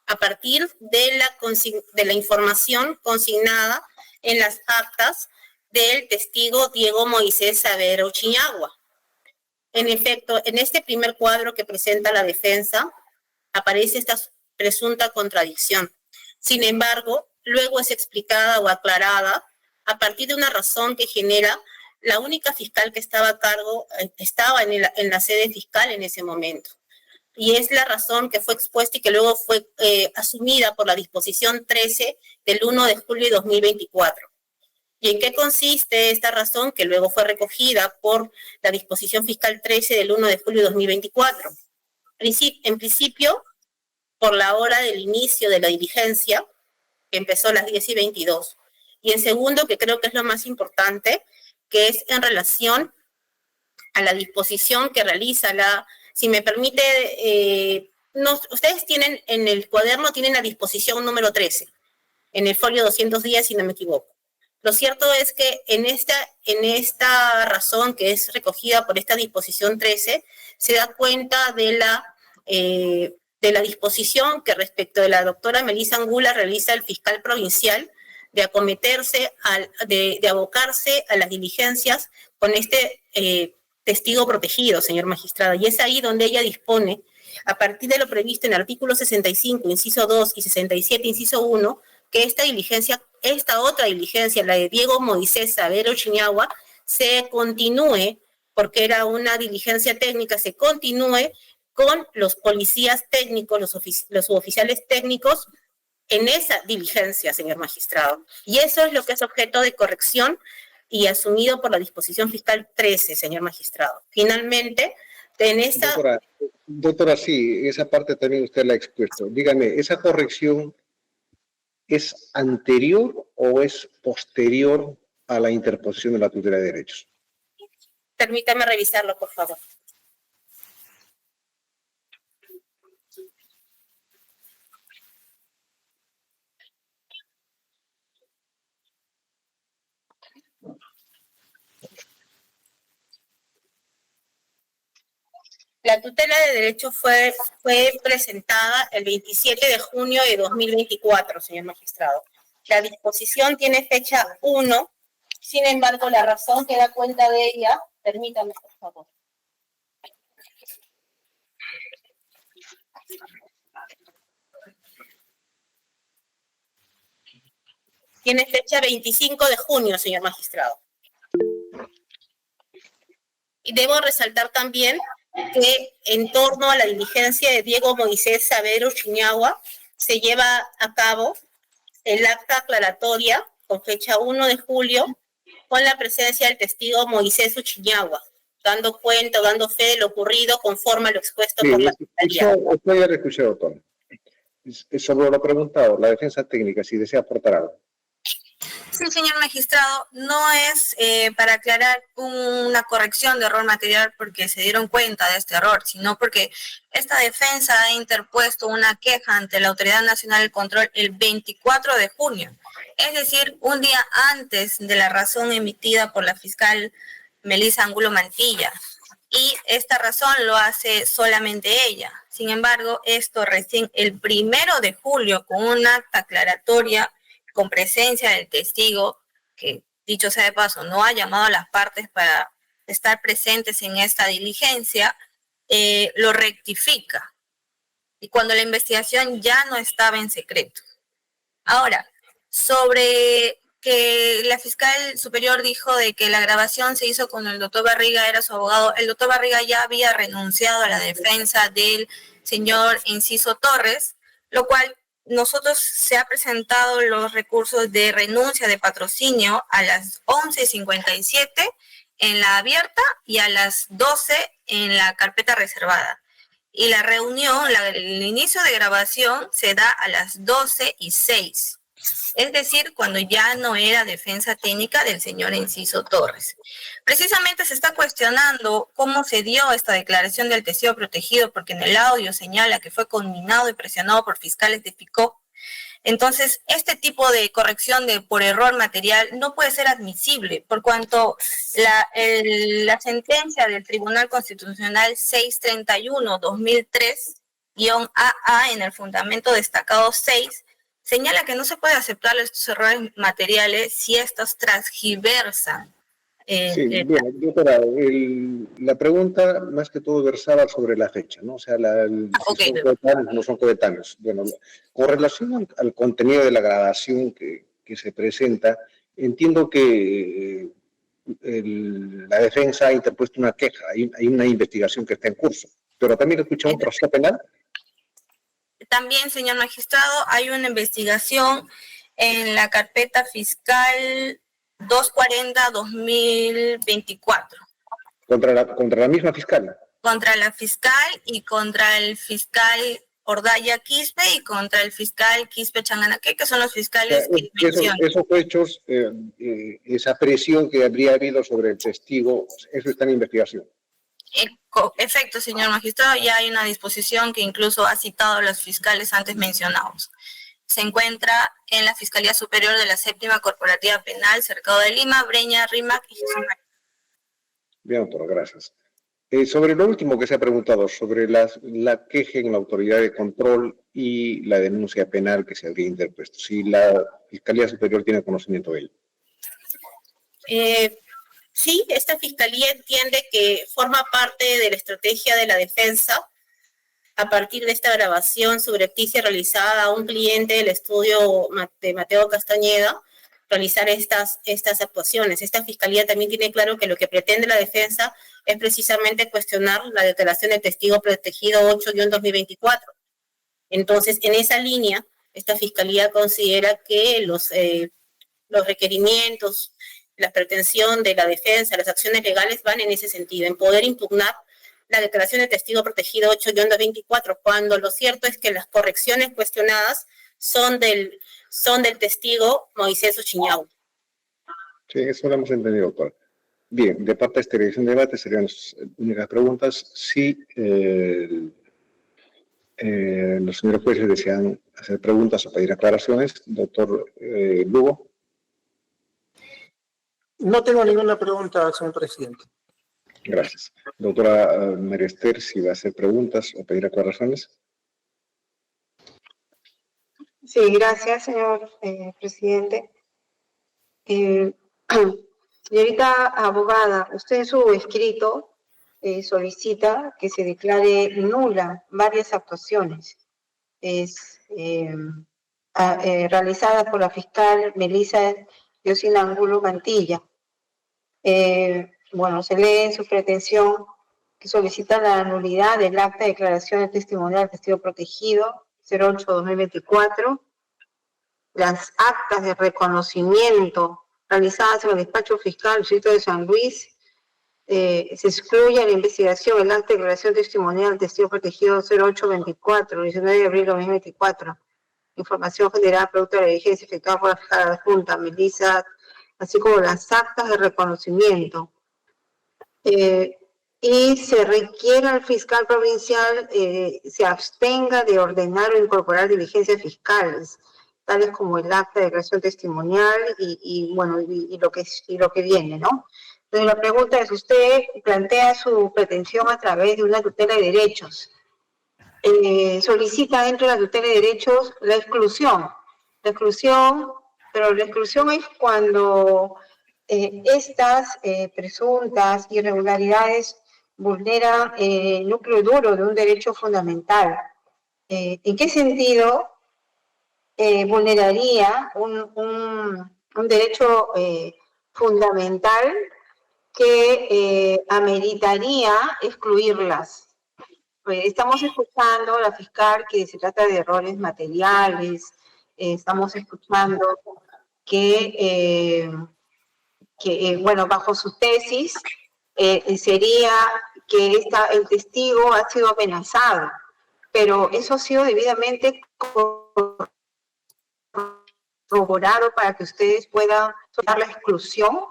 B: a partir de la información consignada en las actas del testigo Diego Moisés Saavedra Uchiñagua. En efecto, en este primer cuadro que presenta la defensa, aparece esta presunta contradicción. Sin embargo, luego es explicada o aclarada a partir de una razón que genera la única fiscal que estaba a cargo, estaba en la sede fiscal en ese momento. Y es la razón que fue expuesta y que luego fue asumida por la disposición 13 del 1 de julio de 2024. ¿Y en qué consiste esta razón que luego fue recogida por la disposición fiscal 13 del 1 de julio de 2024? En principio, por la hora del inicio de la diligencia, que empezó a las 10:22. Y en segundo, que creo que es lo más importante, que es en relación a la disposición que realiza si me permite, ustedes tienen en el cuaderno, tienen la disposición número 13, en el folio 210, si no me equivoco. Lo cierto es que en esta razón que es recogida por esta disposición 13, se da cuenta de la disposición que respecto de la doctora Melissa Angula realiza el fiscal provincial de acometerse, de abocarse a las diligencias con este testigo protegido, señor magistrado. Y es ahí donde ella dispone, a partir de lo previsto en el artículo 65, inciso 2 y 67, inciso 1, que esta otra diligencia, la de Diego Moisés Saavedra Uchiñagua, se continúe, porque era una diligencia técnica, se continúe con los policías técnicos, los suboficiales técnicos, en esa diligencia, señor magistrado. Y eso es lo que es objeto de corrección y asumido por la disposición fiscal 13, señor magistrado. Finalmente, en esta...
A: Doctora, sí, esa parte también usted la ha expuesto. Dígame, ¿esa corrección es anterior o es posterior a la interposición de la tutela de derechos?
B: Permítame revisarlo, por favor. La tutela de derechos fue presentada el 27 de junio de 2024, señor magistrado. La disposición tiene fecha 1, sin embargo, la razón que da cuenta de ella, permítame, por favor. Tiene fecha 25 de junio, señor magistrado. Y debo resaltar también que en torno a la diligencia de Diego Moisés Savero Chiñagua se lleva a cabo el acta aclaratoria con fecha 1 de julio con la presencia del testigo Moisés Uchiñagua, dando cuenta, dando fe de lo ocurrido conforme a lo expuesto por la Fiscalía.
A: Eso ya lo escuché, doctor. Sobre lo preguntado, la defensa técnica, si desea aportar algo.
C: Sí, señor magistrado, no es para aclarar una corrección de error material porque se dieron cuenta de este error, sino porque esta defensa ha interpuesto una queja ante la Autoridad Nacional del Control el 24 de junio, es decir, un día antes de la razón emitida por la fiscal Melissa Angulo Mantilla. Y esta razón lo hace solamente ella. Sin embargo, esto recién el 1 de julio, con una acta aclaratoria con presencia del testigo, que dicho sea de paso, no ha llamado a las partes para estar presentes en esta diligencia, lo rectifica. Y cuando la investigación ya no estaba en secreto. Ahora, sobre que la fiscal superior dijo de que la grabación se hizo con el doctor Barriga, era su abogado, el doctor Barriga ya había renunciado a la defensa del señor Enciso Torres, lo cual nosotros se ha presentado los recursos de renuncia de patrocinio a las 11:57 en la abierta y a las 12 en la carpeta reservada. Y la reunión, el inicio de grabación se da a las 12:06. Es decir, cuando ya no era defensa técnica del señor Enciso Torres. Precisamente se está cuestionando cómo se dio esta declaración del testigo protegido, porque en el audio señala que fue conminado y presionado por fiscales de FICOP. Entonces, este tipo de corrección por error material no puede ser admisible, por cuanto la sentencia del Tribunal Constitucional 631-2003-AA en el fundamento destacado 6 señala que no se puede aceptar estos errores materiales si estos transgiversan.
A: Sí, bueno, doctora, la pregunta más que todo versaba sobre la fecha, ¿no? O sea,
C: Okay.
A: son coetáneos, no son coetáneos. Bueno, con relación al contenido de la grabación que se presenta, entiendo que la defensa ha interpuesto una queja, hay una investigación que está en curso, pero también escucha un proceso penal.
C: También, señor magistrado, hay una investigación en la carpeta fiscal 240-2024.
A: ¿Contra la misma fiscal?
C: Contra la fiscal y contra el fiscal Ordaya Quispe y contra el fiscal Quispe Changanaque, que son los fiscales que mencionan.
A: Esos hechos, esa presión que habría habido sobre el testigo, eso está en investigación.
C: Efecto, señor magistrado, ya hay una disposición que incluso ha citado a los fiscales antes mencionados. Se encuentra en la Fiscalía Superior de la Séptima Corporativa Penal, Cercado de Lima, Breña, Rímac y Jesús María.
A: Bien, doctor, gracias. Sobre lo último que se ha preguntado, sobre la queja en la autoridad de control y la denuncia penal que se habría interpuesto, si la Fiscalía Superior tiene conocimiento de ello.
B: Sí, esta fiscalía entiende que forma parte de la estrategia de la defensa a partir de esta grabación subrepticia realizada a un cliente del estudio de Mateo Castañeda, realizar estas actuaciones. Esta fiscalía también tiene claro que lo que pretende la defensa es precisamente cuestionar la declaración del testigo protegido 8-2024. Entonces, en esa línea, esta fiscalía considera que los requerimientos, la pretensión de la defensa, las acciones legales van en ese sentido, en poder impugnar la declaración de testigo protegido 8-224, cuando lo cierto es que las correcciones cuestionadas son del testigo Moisés Ochiñau.
A: Sí, eso lo hemos entendido, doctora. Bien, de parte de esta dirección de debate serían las únicas preguntas. Si los señores jueces desean hacer preguntas o pedir aclaraciones, doctor Lugo.
E: No tengo ninguna pregunta, señor presidente.
A: Gracias. Doctora Merester, si va a hacer preguntas o pedir aclaraciones.
F: Sí, gracias, señor presidente. Señorita abogada, usted en su escrito solicita que se declare nula varias actuaciones realizadas por la fiscal Melissa Yosina Angulo Mantilla. Bueno, se lee en su pretensión que solicita la nulidad del acta de declaración testimonial del testigo protegido 08-2024, las actas de reconocimiento realizadas en el despacho fiscal del distrito de San Luis, se excluye la investigación el acta de declaración testimonial del testigo protegido 08-24, 19 de abril de 2024, información general producto de la diligencia efectuada por la fiscal adjunta Melissa, así como las actas de reconocimiento. Y se requiere al fiscal provincial se abstenga de ordenar o incorporar diligencias fiscales, tales como el acta de declaración testimonial y lo que viene, ¿no? Entonces la pregunta es, usted plantea su pretensión a través de una tutela de derechos. Solicita dentro de la tutela de derechos la exclusión, pero la exclusión es cuando estas presuntas irregularidades vulneran el núcleo duro de un derecho fundamental. ¿En qué sentido vulneraría un derecho fundamental que ameritaría excluirlas? Estamos escuchando a la fiscal que se trata de errores materiales, estamos escuchando que bajo su tesis sería que el testigo ha sido amenazado, pero eso ha sido debidamente corroborado para que ustedes puedan soltar la exclusión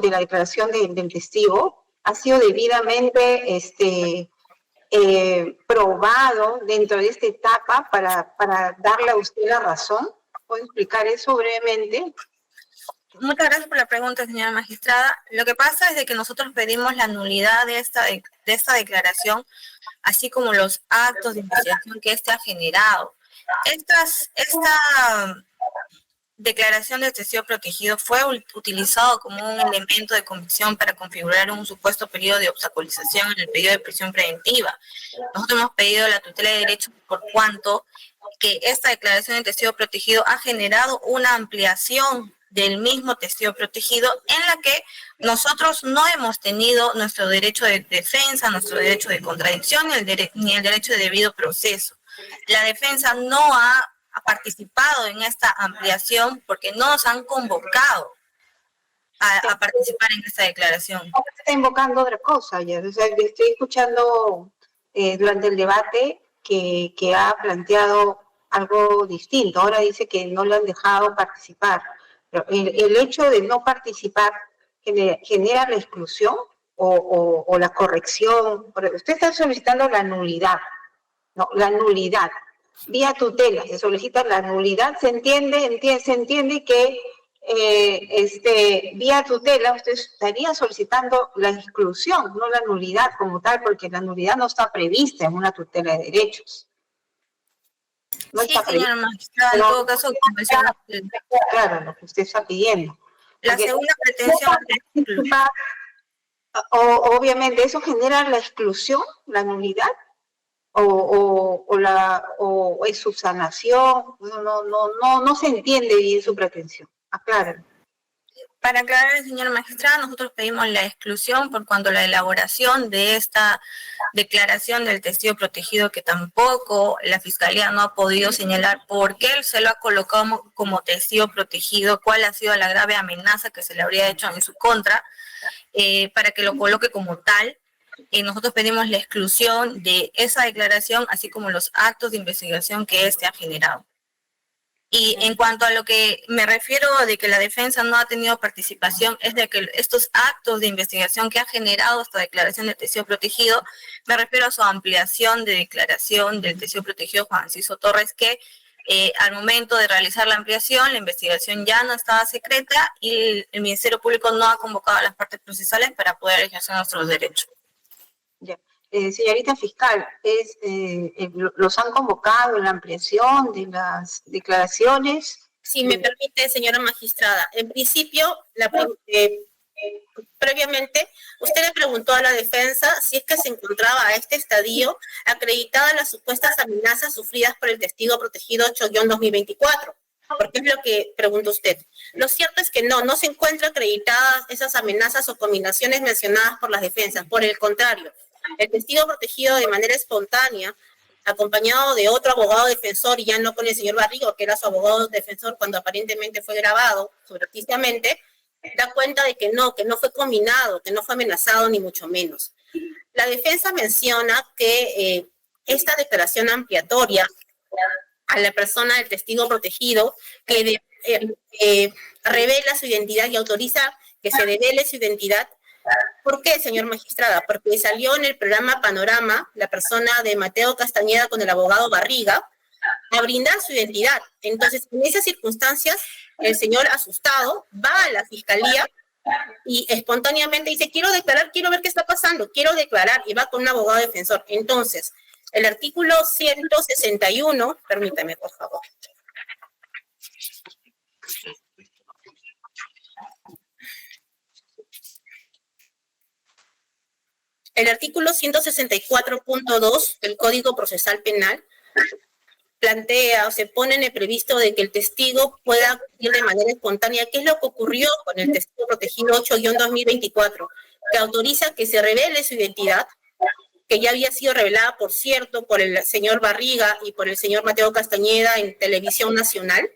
F: de la declaración del testigo, ha sido debidamente probado dentro de esta etapa para darle a usted la razón. ¿Puedo explicar eso brevemente?
C: Muchas gracias por la pregunta, señora magistrada. Lo que pasa es de que nosotros pedimos la nulidad de esta declaración, así como los actos de investigación que éste ha generado. Esta declaración de testigo protegido fue utilizado como un elemento de convicción para configurar un supuesto periodo de obstaculización en el pedido de prisión preventiva. Nosotros hemos pedido la tutela de derechos por cuanto que esta declaración de testigo protegido ha generado una ampliación del mismo testigo protegido en la que nosotros no hemos tenido nuestro derecho de defensa, nuestro derecho de contradicción ni el derecho de debido proceso. La defensa no ha participado en esta ampliación porque no nos han convocado a participar en esta declaración.
F: Está invocando otra cosa ya. O sea, estoy escuchando durante el debate que ha planteado algo distinto. Ahora dice que no le han dejado participar. Pero el hecho de no participar genera la exclusión o la corrección. Usted está solicitando la nulidad. No, la nulidad. Vía tutela se solicita la nulidad. Se entiende que vía tutela usted estaría solicitando la exclusión, no la nulidad como tal, porque la nulidad no está prevista en una tutela de derechos. No
C: sí,
F: está
C: señora magistrada, en todo caso,
F: claro, lo que usted está pidiendo.
C: La segunda pretensión
F: obviamente eso genera la exclusión, la nulidad, o es subsanación. No se entiende bien su pretensión. Aclaren.
C: Para aclarar, señora magistrada, nosotros pedimos la exclusión por cuanto a la elaboración de esta declaración del testigo protegido, que tampoco la Fiscalía no ha podido señalar por qué él se lo ha colocado como testigo protegido, cuál ha sido la grave amenaza que se le habría hecho en su contra, para que lo coloque como tal. Nosotros pedimos la exclusión de esa declaración, así como los actos de investigación que éste ha generado. Y en cuanto a lo que me refiero de que la defensa no ha tenido participación, es de que estos actos de investigación que ha generado esta declaración de testigo protegido, me refiero a su ampliación de declaración del testigo protegido Juan Enciso Torres, que al momento de realizar la ampliación, la investigación ya no estaba secreta y el Ministerio Público no ha convocado a las partes procesales para poder ejercer nuestros derechos.
F: Ya. Señorita fiscal, ¿los han convocado en la ampliación de las declaraciones?
B: Si me permite, señora magistrada, en principio, previamente, usted le preguntó a la defensa si es que se encontraba a este estadio acreditadas las supuestas amenazas sufridas por el testigo protegido 8-2024. Porque es lo que pregunta usted. Lo cierto es que no se encuentran acreditadas esas amenazas o combinaciones mencionadas por las defensas. Por el contrario, el testigo protegido de manera espontánea, acompañado de otro abogado defensor, y ya no con el señor Barrigo, que era su abogado defensor cuando aparentemente fue grabado subrepticiamente, da cuenta de que no fue combinado, que no fue amenazado, ni mucho menos. La defensa menciona que esta declaración ampliatoria a la persona del testigo protegido, que revela su identidad y autoriza que se revele su identidad. ¿Por qué, señor magistrada? Porque salió en el programa Panorama la persona de Mateo Castañeda con el abogado Barriga a brindar su identidad. Entonces, en esas circunstancias, el señor asustado va a la fiscalía y espontáneamente dice, quiero declarar, quiero ver qué está pasando, quiero declarar, y va con un abogado defensor. Entonces, el artículo 161, permítame, por favor. El artículo 164.2 del Código Procesal Penal plantea o se pone en el previsto de que el testigo pueda acudir de manera espontánea, que es lo que ocurrió con el testigo protegido 8-2024, que autoriza que se revele su identidad, que ya había sido revelada, por cierto, por el señor Barriga y por el señor Mateo Castañeda en Televisión Nacional,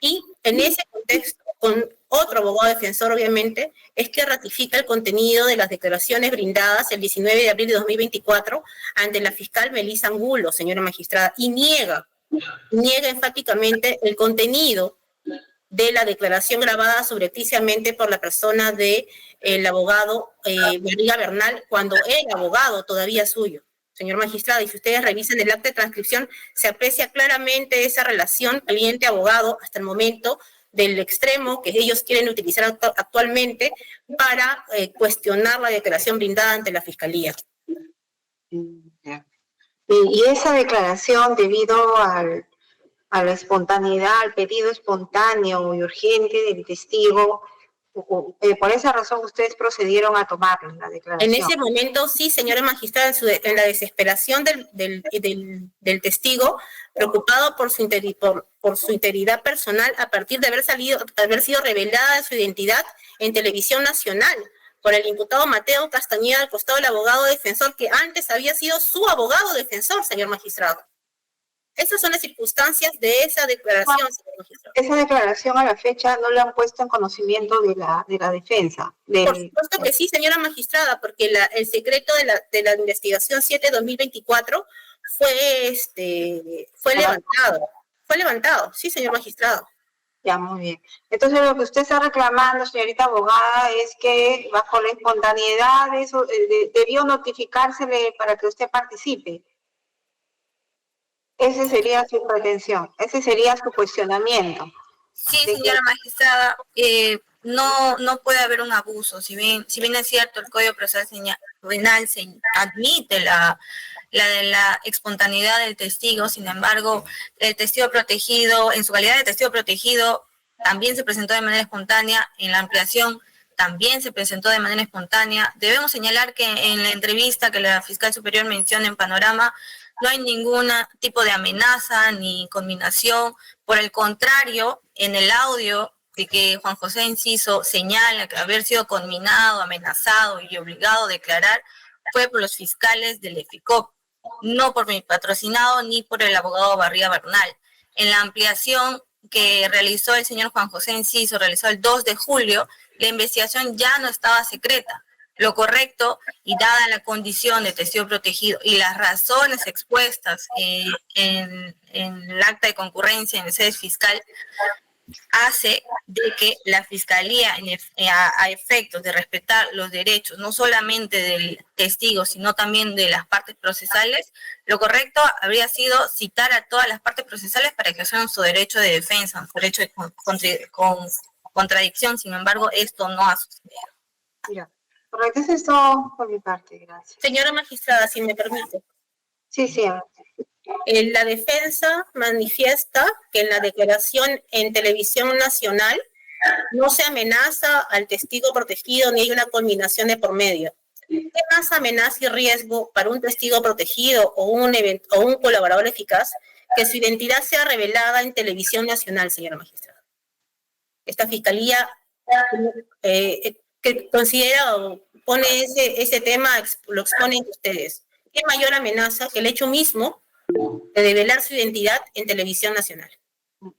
B: y en ese contexto, con otro abogado defensor, obviamente, es que ratifica el contenido de las declaraciones brindadas el 19 de abril de 2024 ante la fiscal Melissa Angulo, señora magistrada, y niega enfáticamente el contenido de la declaración grabada subrepticiamente por la persona del abogado Barriga Bernal, cuando era abogado todavía suyo. Señor magistrado, y si ustedes revisan el acta de transcripción, se aprecia claramente esa relación cliente-abogado hasta el momento del extremo que ellos quieren utilizar actualmente para cuestionar la declaración brindada ante la Fiscalía.
F: Y esa declaración, debido a la espontaneidad, al pedido espontáneo y urgente del testigo, por esa razón ustedes procedieron a tomar la declaración.
B: En ese momento, sí, señora magistrada, en la desesperación del testigo, preocupado por su integridad personal, a partir de haber sido revelada su identidad en Televisión Nacional por el imputado Mateo Castañeda, al costado del abogado defensor, que antes había sido su abogado defensor, señor magistrado. Esas son las circunstancias de esa declaración, señor magistrado.
F: Esa declaración a la fecha no la han puesto en conocimiento de la defensa.
B: Por supuesto que sí, señora magistrada, porque el secreto de la investigación 7-2024 fue levantado. Fue levantado, sí, señor magistrado.
F: Ya, muy bien. Entonces, lo que usted está reclamando, señorita abogada, es que bajo la espontaneidad eso debió notificársele para que usted participe. Esa sería su pretensión, ese sería su cuestionamiento.
C: Sí, señora magistrada, no puede haber un abuso. Si bien es cierto, el Código Procesal Penal se admite la de la espontaneidad del testigo, sin embargo, el testigo protegido, en su calidad de testigo protegido, también se presentó de manera espontánea, en la ampliación también se presentó de manera espontánea. Debemos señalar que en la entrevista que la fiscal superior menciona en Panorama, no hay ningún tipo de amenaza ni combinación. Por el contrario, en el audio de que Juan José Enciso señala que haber sido conminado, amenazado y obligado a declarar fue por los fiscales del EFICOP, no por mi patrocinado ni por el abogado Barría Bernal. En la ampliación que realizó el señor Juan José Enciso, realizó el 2 de julio, la investigación ya no estaba secreta. Lo correcto, y dada la condición de testigo protegido y las razones expuestas en el acta de concurrencia en el sede fiscal, hace de que la Fiscalía, a efectos de respetar los derechos, no solamente del testigo, sino también de las partes procesales, lo correcto habría sido citar a todas las partes procesales para que ejercieran su derecho de defensa, su derecho de contradicción. Sin embargo, esto no ha sucedido.
F: Ya. Correcto, eso es todo por mi parte, gracias.
B: Señora magistrada, si me permite.
F: Sí.
B: La defensa manifiesta que en la declaración en televisión nacional no se amenaza al testigo protegido ni hay una culminación de por medio. ¿Qué más amenaza y riesgo para un testigo protegido o un colaborador eficaz que su identidad sea revelada en televisión nacional, señora magistrada? Esta fiscalía que considera o pone ese tema, lo exponen ustedes. ¿Qué mayor amenaza que el hecho mismo de develar su identidad en televisión nacional?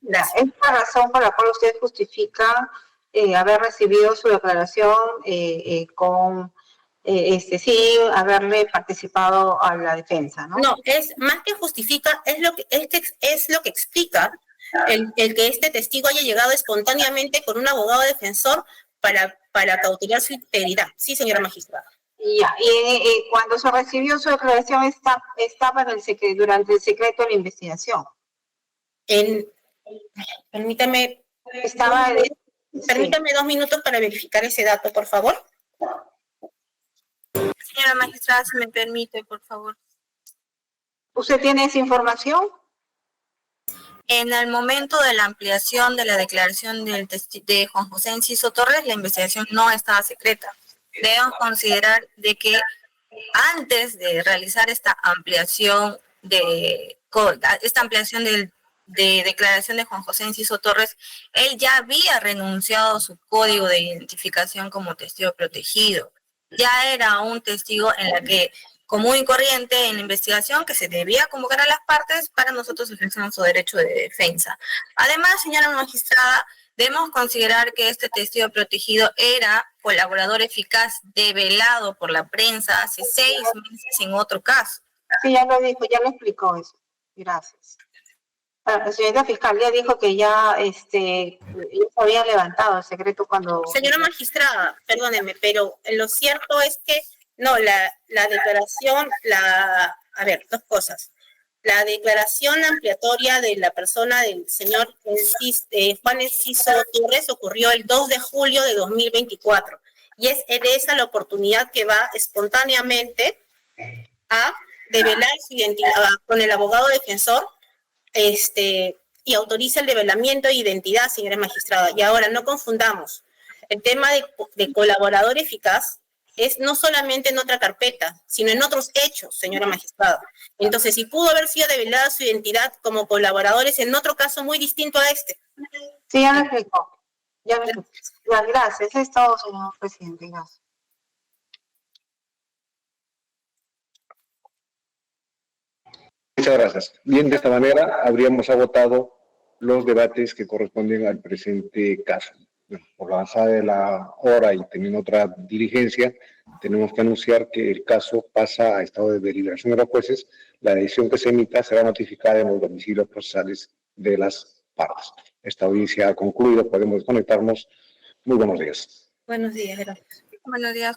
F: Gracias. Es la razón por la cual usted justifica haber recibido su declaración sin haberle participado a la defensa, ¿no?
B: No, es más que justifica, es lo que explica el que este testigo haya llegado espontáneamente con un abogado defensor para cautelar su integridad. Sí, señora magistrada.
F: Ya, y cuando se recibió su declaración estaba durante el secreto de la investigación.
B: Permítame.
F: Permítame
B: 2 minutos para verificar ese dato, por favor.
C: Señora magistrada, si me permite, por favor.
F: ¿Usted tiene esa información?
C: En el momento de la ampliación de la declaración de Juan José Enciso Torres, la investigación no estaba secreta. Debemos considerar de que antes de realizar esta ampliación de declaración de Juan José Enciso Torres, él ya había renunciado a su código de identificación como testigo protegido. Ya era un testigo en la que común y corriente en la investigación que se debía convocar a las partes para nosotros ejercer nuestro derecho de defensa. Además, señora magistrada, debemos considerar que este testigo protegido era colaborador eficaz develado por la prensa hace 6 meses en otro caso.
F: Sí, ya lo dijo, ya lo explicó eso. Gracias. La señorita fiscal ya dijo que ya se había levantado el secreto cuando...
B: Señora magistrada, perdóneme, pero lo cierto es que no, la declaración, a ver, 2 cosas. La declaración ampliatoria de la persona del señor Juan Enciso Torres ocurrió el 2 de julio de 2024 y es esa la oportunidad que va espontáneamente a develar su identidad con el abogado defensor y autoriza el develamiento de identidad, señora magistrada. Y ahora no confundamos, el tema de colaborador eficaz es no solamente en otra carpeta, sino en otros hechos, señora magistrada. Entonces, si pudo haber sido develada su identidad como colaboradores en otro caso muy distinto a este.
F: Sí, ya me explicó. Ya, gracias. Eso es todo, señor presidente. Gracias.
A: Muchas gracias. Bien, de esta manera habríamos agotado los debates que corresponden al presente caso. Bueno, por la avanzada de la hora y teniendo otra diligencia, tenemos que anunciar que el caso pasa a estado de deliberación de los jueces. La decisión que se emita será notificada en los domicilios procesales de las partes. Esta audiencia ha concluido, podemos desconectarnos. Muy buenos días.
B: Buenos días, gracias.
C: Buenos días.